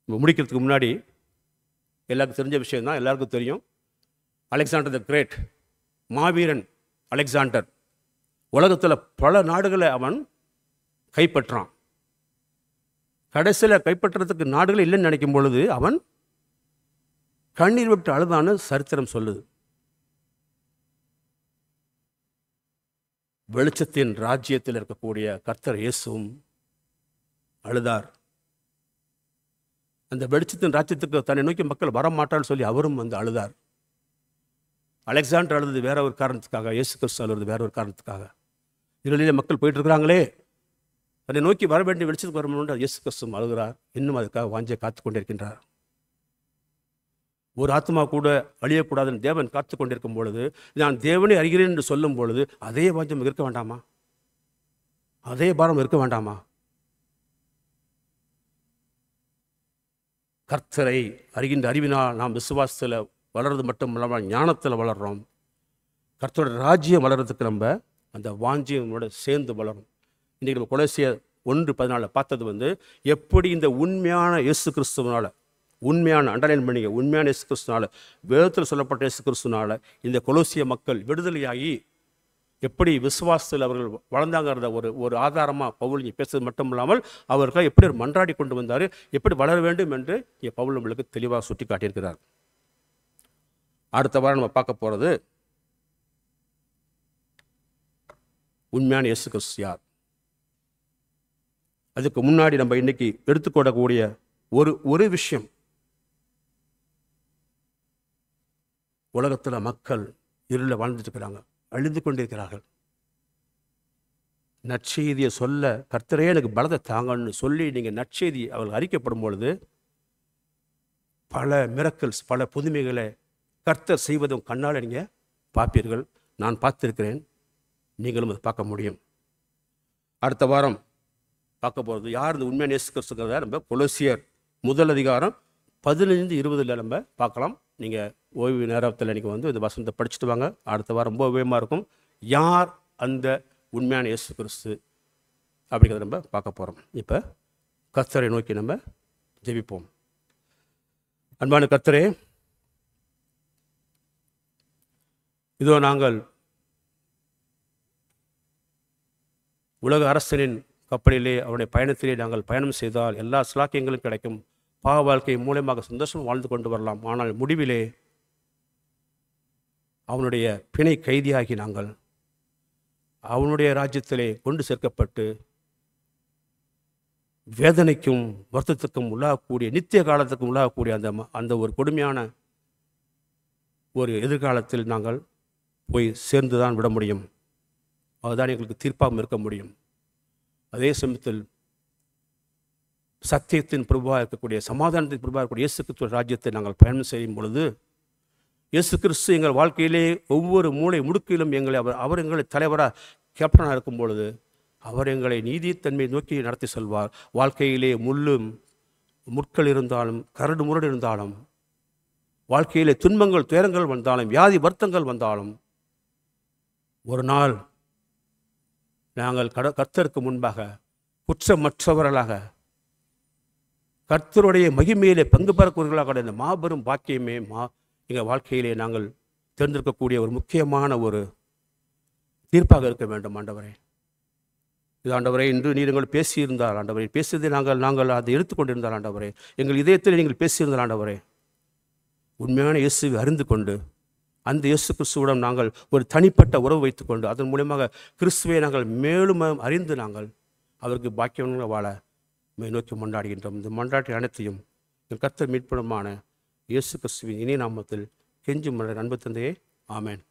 Speaker 1: நம்ம முடிக்கிறதுக்கு முன்னாடி எல்லாருக்கும் தெரிஞ்ச விஷயம் தான், எல்லாருக்கும் தெரியும். Alexander the great, Maaveeran Alexander உலகத்தில் பல நாடுகளை அவன் கைப்பற்றான். கடைசியில் கைப்பற்றுறதுக்கு நாடுகள் இல்லைன்னு நினைக்கும் பொழுது அவன் கண்ணீர் விட்டு அழுதான்னு சரித்திரம் சொல்லுது. வெளிச்சத்தின் ராஜ்யத்தில் இருக்கக்கூடிய கர்த்தர் இயேசுவும் அழுதார். அந்த வெளிச்சத்தின் ராஜ்யத்துக்கு தன்னை நோக்கி மக்கள் வரமாட்டான்னு சொல்லி அவரும் வந்து அழுதார். அலெக்சாண்டர் அழுது வேற ஒரு காரணத்துக்காக, இயேசு கிறிஸ்து அழுது வேற ஒரு காரணத்துக்காக. இருளிலே மக்கள் போயிட்டு இருக்கிறாங்களே, தன்னை நோக்கி வர வேண்டிய வெளிச்சத்துக்கு வரணும்னு இயேசு கிறிஸ்து அழுகிறார். இன்னும் அதுக்காக வாஞ்சை காத்து கொண்டிருக்கின்றார். ஒரு ஆத்மா கூட அழியக்கூடாதுன்னு தேவன் காத்து கொண்டிருக்கும் பொழுது, நான் தேவனை அறிகிறேன் என்று சொல்லும் பொழுது அதே வாஞ்சம் இருக்க வேண்டாமா? அதே பாரம் இருக்க வேண்டாமா? கர்த்தரை அறிகின்ற அறிவினால் நாம் விசுவாசத்தில் வளர்றது மட்டும் இல்லாமல் ஞானத்தில் வளர்கிறோம். கர்த்தரோட ராஜ்யம் வளர்கிறதுக்கு நம்ம அந்த வாஞ்சியங்களோட சேர்ந்து வளரும். இன்றைக்கி நம்ம கொலோசியர் 1:14 பார்த்தது வந்து எப்படி இந்த உண்மையான இயேசு கிறிஸ்துவனால, உண்மையான அண்டர்லைன் பண்ணிங்க, உண்மையான இயேசு கிறிஸ்துனால, வேதத்தில் சொல்லப்பட்ட இயேசு கிறிஸ்துனால இந்த கொலோசிய மக்கள் விடுதலையாகி எப்படி விசுவாசத்தில் அவர்கள் வளர்ந்தாங்கிறத ஒரு ஆதாரமாக பவுல் பேசுறது மட்டும் இல்லாமல் அவர்கள் எப்படி மன்றாடி கொண்டு வந்தார், எப்படி வளர வேண்டும் என்று இங்கே பவுல் நம்மளுக்கு தெளிவாக சுட்டி காட்டியிருக்கிறார். அடுத்த வாரம் நம்ம பார்க்க போகிறது உண்மையான இயேசு கிறிஸ்து யார். அதுக்கு முன்னாடி நம்ம இன்னைக்கு எடுத்துக்கொள்ளக்கூடிய ஒரு விஷயம், உலகத்தில் மக்கள் இருளில் வாழ்ந்துட்டு இருக்கிறாங்க, அழிந்து கொண்டிருக்கிறார்கள். நற்செய்தியை சொல்ல கர்த்தரே எனக்கு பலத்தை தாங்கன்னு சொல்லி நீங்கள் நற்செய்தி அவர்கள் அறிக்கப்படும் பொழுது பல மிரக்கல்ஸ், பல புதுமைகளை கர்த்தர் செய்வதும் கண்ணால் நீங்கள் பார்ப்பீர்கள். நான் பார்த்துருக்கிறேன், நீங்களும் அதை பார்க்க முடியும். அடுத்த வாரம் பார்க்க போகிறது யார் இந்த உண்மையான இயேசு கிறிஸ்துங்கிறத நம்ம கொலோசியர் 1:15-20 நம்ம பார்க்கலாம். நீங்கள் ஓய்வு நேரத்தில் நீங்கள் வந்து இந்த வசனத்தை படிச்சுட்டு வாங்க. அடுத்த வாரம் ரொம்ப உபயோகமாக இருக்கும். யார் அந்த உண்மையான இயேசு கிறிஸ்து அப்படிங்கிறத நம்ம பார்க்க போகிறோம். இப்போ கர்த்தரை நோக்கி நம்ம ஜெபிப்போம். அன்பான கர்த்தரே, இதோ நாங்கள் உலக அரசனின் கப்பலிலே அவருடைய பயணத்திலே நாங்கள் பயணம் செய்தால் எல்லா சிலாக்கியங்களும் கிடைக்கும், பாவ வாழ்க்கை மூலமாக சந்தோஷம் வாழ்ந்து கொண்டு வரலாம். ஆனால் முடிவிலே அவனுடைய பிணை கைதியாகி நாங்கள் அவனுடைய ராஜ்யத்திலே கொண்டு சேர்க்கப்பட்டு வேதனைக்கும் வருத்தத்துக்கும் உள்ளாகக்கூடிய, நித்திய காலத்துக்கும் உள்ளாகக்கூடிய அந்த ஒரு கொடுமையான ஒரு எதிர்காலத்தில் நாங்கள் போய் சேர்ந்து தான் விட முடியும். அதுதான் எங்களுக்கு தீர்ப்பாகவும் இருக்க முடியும். அதே சமயத்தில் சத்தியத்தின் பிரபுவாக இருக்கக்கூடிய, சமாதானத்தின் பிரபுவாக இருக்கக்கூடிய இயேசு கிறிஸ்துவின் ராஜ்யத்தை நாங்கள் பயணம் செய்யும் பொழுது இயேசு கிறிஸ்து எங்கள் வாழ்க்கையிலே ஒவ்வொரு மூளை முடுக்கிலும் அவர் எங்களை தலைவராக கேப்டனாக இருக்கும் பொழுது அவர் எங்களை நீதித்தன்மை நோக்கி நடத்தி செல்வார். வாழ்க்கையிலே முட்கள் இருந்தாலும், கரடு முரடு இருந்தாலும், வாழ்க்கையிலே துன்பங்கள் துயரங்கள் வந்தாலும், வியாதி வருத்தங்கள் வந்தாலும், ஒரு நாள் நாங்கள் கர்த்தருக்கு முன்பாக குற்றமற்றவர்களாக கர்த்தருடைய மகிமையிலே பங்கு பெறக்கூடியவர்களாக இந்த மாபெரும் பாக்கியமே எங்கள் வாழ்க்கையிலே நாங்கள் தேர்ந்தெடுக்கக்கூடிய ஒரு முக்கியமான ஒரு தீர்ப்பாக இருக்க வேண்டும். ஆண்டவரே, இது ஆண்டவரே, இன்று நீர் எங்கள் பேசியிருந்தார் ஆண்டவரே, பேசியதை நாங்கள் அதை எடுத்துக்கொண்டிருந்தார் ஆண்டவரே, எங்கள் இதயத்தில் நீங்கள் பேசியிருந்தார் ஆண்டவரே. உண்மையான இயேசுவை அறிந்து கொண்டு அந்த இயேசு கிறிஸ்துவுடன் நாங்கள் ஒரு தனிப்பட்ட உறவு வைத்துக்கொண்டு அதன் மூலமாக கிறிஸ்துவை நாங்கள் மேலும் அறிந்து நாங்கள் அவருக்கு பாக்கியமாக வாழ நோக்கி மன்றாடுகின்றோம். இந்த மன்றாட்டை அனைத்தையும் என் கர்த்தர் மீட்புடமான இயேசு கிறிஸ்துவின் இனிய நாமத்தில் கெஞ்சும் அன்பு தந்தையே, ஆமேன்.